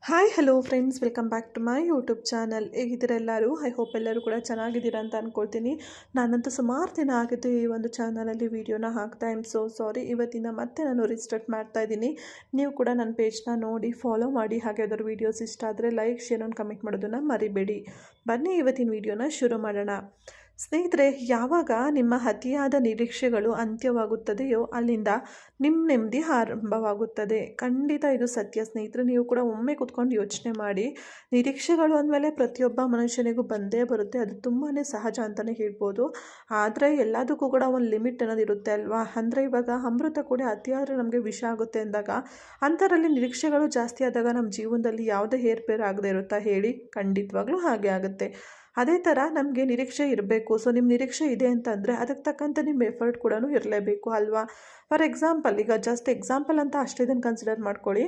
Hi hello friends, welcome back to my YouTube channel. ಹೇಗಿದ್ದೀರಾ ಎಲ್ಲರೂ? I hope ಎಲ್ಲರೂ ಕೂಡ ಚೆನ್ನಾಗಿದ್ದೀರಾ ಅಂತ ಅಂದ್ಕೊಳ್ತೀನಿ. ನಾನಂತೂ ಸುಮಾರು ದಿನ ಆಗಿದ್ದು ಈ ಒಂದು ಚಾನಲಲ್ಲಿ ವೀಡಿಯೋನ ಹಾಕ್ತಾ. I am so sorry. ಇವತ್ತಿನ ಮತ್ತೆ ನಾನು ರೀಸ್ಟಾರ್ಟ್ ಮಾಡ್ತಾ ಇದ್ದೀನಿ. ನೀವು ಕೂಡ ನನ್ನ ಪೇಜ್ನ ನೋಡಿ ಫಾಲೋ ಮಾಡಿ. ಹಾಗೆ ಅದರ ವೀಡಿಯೋಸ್ ಇಷ್ಟ ಆದರೆ ಲೈಕ್, ಶೇರ್ ಆ್ಯಂಡ್ ಕಮೆಂಟ್ ಮಾಡೋದನ್ನು ಮರಿಬೇಡಿ. ಬನ್ನಿ ಇವತ್ತಿನ ವೀಡಿಯೋನ ಶುರು ಮಾಡೋಣ. ಸ್ನೇಹಿತರೆ, ಯಾವಾಗ ನಿಮ್ಮ ಅತಿಯಾದ ನಿರೀಕ್ಷೆಗಳು ಅಂತ್ಯವಾಗುತ್ತದೆಯೋ ಅಲ್ಲಿಂದ ನಿಮ್ಮ ನೆಮ್ಮದಿ ಆರಂಭವಾಗುತ್ತದೆ. ಖಂಡಿತ ಇದು ಸತ್ಯ ಸ್ನೇಹಿತರೆ. ನೀವು ಕೂಡ ಒಮ್ಮೆ ಕೂತ್ಕೊಂಡು ಯೋಚನೆ ಮಾಡಿ. ನಿರೀಕ್ಷೆಗಳು ಅಂದಮೇಲೆ ಪ್ರತಿಯೊಬ್ಬ ಮನುಷ್ಯನಿಗೂ ಬಂದೇ ಬರುತ್ತೆ. ಅದು ತುಂಬಾ ಸಹಜ ಅಂತಲೇ ಹೇಳ್ಬೋದು. ಆದರೆ ಎಲ್ಲದಕ್ಕೂ ಕೂಡ ಒಂದು ಲಿಮಿಟ್ ಅನ್ನೋದು ಇರುತ್ತೆ ಅಲ್ವಾ? ಅಂದರೆ ಇವಾಗ ಅಮೃತ ಕೂಡ ಅತಿಯಾದರೆ ನಮಗೆ ವಿಷ ಆಗುತ್ತೆ ಅಂದಾಗ, ಅಂಥದ್ರಲ್ಲಿ ನಿರೀಕ್ಷೆಗಳು ಜಾಸ್ತಿ ಆದಾಗ ನಮ್ಮ ಜೀವನದಲ್ಲಿ ಯಾವುದೇ ಏರ್ಪೇರು ಆಗದೆ ಇರುತ್ತಾ ಹೇಳಿ? ಖಂಡಿತವಾಗ್ಲೂ ಹಾಗೆ ಆಗುತ್ತೆ. ಅದೇ ಥರ ನಮಗೆ ನಿರೀಕ್ಷೆ ಇರಬೇಕು. ಸೊ ನಿಮ್ಮ ನಿರೀಕ್ಷೆ ಇದೆ ಅಂತಂದರೆ ಅದಕ್ಕೆ ತಕ್ಕಂತೆ ನಿಮ್ಮ ಎಫರ್ಟ್ ಕೂಡ ಇರಲೇಬೇಕು ಅಲ್ವಾ? ಫಾರ್ ಎಕ್ಸಾಂಪಲ್, ಈಗ ಜಸ್ಟ್ ಎಕ್ಸಾಂಪಲ್ ಅಂತ ಅಷ್ಟೇ ಇದನ್ನು ಕನ್ಸಿಡರ್ ಮಾಡ್ಕೊಳ್ಳಿ.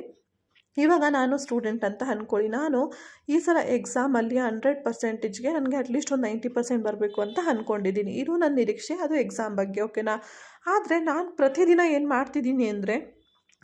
ಇವಾಗ ನಾನು ಸ್ಟೂಡೆಂಟ್ ಅಂತ ಅಂದ್ಕೊಳ್ಳಿ. ನಾನು ಈ ಸಲ ಎಕ್ಸಾಮಲ್ಲಿ 100%ಗೆ ನನಗೆ ಅಟ್ಲೀಸ್ಟ್ ಒಂದು 90% ಬರಬೇಕು ಅಂತ ಅಂದ್ಕೊಂಡಿದ್ದೀನಿ. ಇದು ನನ್ನ ನಿರೀಕ್ಷೆ, ಅದು ಎಕ್ಸಾಮ್ ಬಗ್ಗೆ, ಓಕೆನಾ? ಆದರೆ ನಾನು ಪ್ರತಿದಿನ ಏನು ಮಾಡ್ತಿದ್ದೀನಿ ಅಂದರೆ,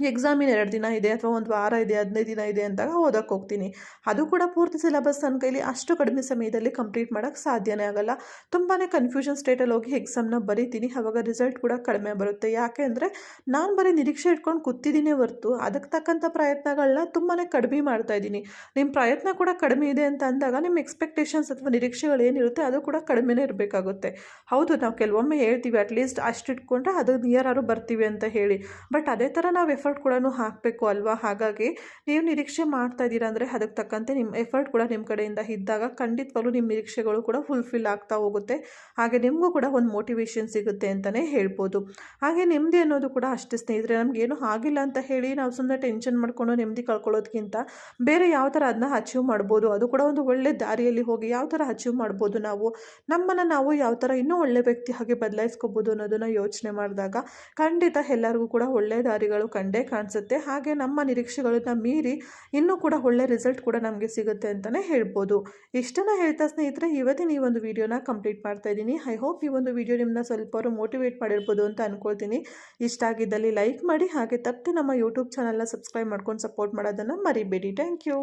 ಎಕ್ಸಾಮಿನ 2 ದಿನ ಇದೆ ಅಥವಾ ಒಂದು ವಾರ ಇದೆ, 15 ದಿನ ಇದೆ ಅಂದಾಗ ಓದೋಕ್ಕೆ ಹೋಗ್ತೀನಿ. ಅದು ಕೂಡ ಪೂರ್ತಿ ಸಿಲೆಬಸ್ ನನ್ನ ಕೈಲಿ ಅಷ್ಟು ಕಡಿಮೆ ಸಮಯದಲ್ಲಿ ಕಂಪ್ಲೀಟ್ ಮಾಡೋಕ್ಕೆ ಸಾಧ್ಯನೇ ಆಗಲ್ಲ. ತುಂಬಾ ಕನ್ಫ್ಯೂಷನ್ ಸ್ಟೇಟಲ್ಲಿ ಹೋಗಿ ಎಕ್ಸಾಮ್ನ ಬರೀತೀನಿ. ಆವಾಗ ರಿಸಲ್ಟ್ ಕೂಡ ಕಡಿಮೆ ಬರುತ್ತೆ. ಯಾಕೆ ಅಂದರೆ ನಾನು ಬರೀ ನಿರೀಕ್ಷೆ ಇಟ್ಕೊಂಡು ಕೂತಿದ್ದೀನಿ ಹೊರತು ಅದಕ್ಕೆ ತಕ್ಕಂಥ ಪ್ರಯತ್ನಗಳನ್ನ ತುಂಬಾ ಕಡಿಮೆ ಮಾಡ್ತಾಯಿದ್ದೀನಿ. ನಿಮ್ಮ ಪ್ರಯತ್ನ ಕೂಡ ಕಡಿಮೆ ಇದೆ ಅಂತ ಅಂದಾಗ ನಿಮ್ಮ ಎಕ್ಸ್ಪೆಕ್ಟೇಷನ್ಸ್ ಅಥವಾ ನಿರೀಕ್ಷೆಗಳು ಏನಿರುತ್ತೆ ಅದು ಕೂಡ ಕಡಿಮೆನೇ ಇರಬೇಕಾಗುತ್ತೆ. ಹೌದು, ನಾವು ಕೆಲವೊಮ್ಮೆ ಹೇಳ್ತೀವಿ ಅಟ್ಲೀಸ್ಟ್ ಅಷ್ಟು ಇಟ್ಕೊಂಡ್ರೆ ಅದು ನಿಯರ್ ಆರು ಬರ್ತೀವಿ ಅಂತ ಹೇಳಿ. ಬಟ್ ಅದೇ ಥರ ನಾವು ಎಫರ್ಟ್ ಕೂಡ ಹಾಕಬೇಕು ಅಲ್ವಾ? ಹಾಗಾಗಿ ನೀವು ನಿರೀಕ್ಷೆ ಮಾಡ್ತಾ ಇದ್ದೀರಾ ಅಂದರೆ ಅದಕ್ಕೆ ತಕ್ಕಂತೆ ನಿಮ್ಮ ಎಫರ್ಟ್ ಕೂಡ ನಿಮ್ಮ ಕಡೆಯಿಂದ ಇದ್ದಾಗ ಖಂಡಿತವಾಗ್ಲೂ ನಿಮ್ಮ ನಿರೀಕ್ಷೆಗಳು ಕೂಡ ಫುಲ್ಫಿಲ್ ಆಗ್ತಾ ಹೋಗುತ್ತೆ. ಹಾಗೆ ನಿಮಗೂ ಕೂಡ ಒಂದು ಮೋಟಿವೇಶನ್ ಸಿಗುತ್ತೆ ಅಂತಲೇ ಹೇಳ್ಬೋದು. ಹಾಗೆ ನೆಮ್ಮದಿ ಅನ್ನೋದು ಕೂಡ ಅಷ್ಟೇ ಸ್ನೇಹಿತರೆ. ನಮಗೇನು ಆಗಿಲ್ಲ ಅಂತ ಹೇಳಿ ನಾವು ಸುಮ್ಮನೆ ಟೆನ್ಷನ್ ಮಾಡಿಕೊಂಡು ನೆಮ್ಮದಿ ಕಳ್ಕೊಳ್ಳೋದಕ್ಕಿಂತ ಬೇರೆ ಯಾವ ಥರ ಅದನ್ನ ಅಚೀವ್ ಮಾಡ್ಬೋದು, ಅದು ಕೂಡ ಒಂದು ಒಳ್ಳೆ ದಾರಿಯಲ್ಲಿ ಹೋಗಿ ಯಾವ ಥರ ಅಚೀವ್ ಮಾಡ್ಬೋದು, ನಮ್ಮನ್ನು ನಾವು ಯಾವ ಥರ ಇನ್ನೂ ಒಳ್ಳೆ ವ್ಯಕ್ತಿ ಹಾಗೆ ಬದಲಾಯಿಸ್ಕೋಬೋದು ಅನ್ನೋದನ್ನು ಯೋಚನೆ ಮಾಡಿದಾಗ ಖಂಡಿತ ಎಲ್ಲರಿಗೂ ಕೂಡ ಒಳ್ಳೆ ದಾರಿಗಳು ಕಂಡೇ ಕಾಣಿಸುತ್ತೆ. ಹಾಗೆ ನಮ್ಮ ನಿರೀಕ್ಷೆಗಳನ್ನ ಮೀರಿ ಇನ್ನೂ ಕೂಡ ಒಳ್ಳೆ ರಿಸಲ್ಟ್ ಕೂಡ ನಮಗೆ ಸಿಗುತ್ತೆ ಅಂತಲೇ ಹೇಳ್ಬೋದು. ಇಷ್ಟನ್ನು ಹೇಳ್ತಾ ಸ್ನೇಹಿತರೆ, ಇವತ್ತಿನ ಈ ಒಂದು ವಿಡಿಯೋನ ಕಂಪ್ಲೀಟ್ ಮಾಡ್ತಾ ಇದ್ದೀನಿ. ಐ ಹೋಪ್ ಈ ಒಂದು ವಿಡಿಯೋ ನಿಮ್ಮನ್ನ ಸ್ವಲ್ಪ ಮೋಟಿವೇಟ್ ಮಾಡಿರ್ಬೋದು ಅಂತ ಅಂದ್ಕೊಳ್ತೀನಿ. ಇಷ್ಟ ಆಗಿದ್ದಲ್ಲಿ ಲೈಕ್ ಮಾಡಿ. ಹಾಗೆ ತಪ್ಪದೆ ನಮ್ಮ ಯೂಟ್ಯೂಬ್ ಚಾನಲ್ನ ಸಬ್ಸ್ಕ್ರೈಬ್ ಮಾಡ್ಕೊಂಡು ಸಪೋರ್ಟ್ ಮಾಡೋದನ್ನು ಮರಿಬೇಡಿ. Thank you.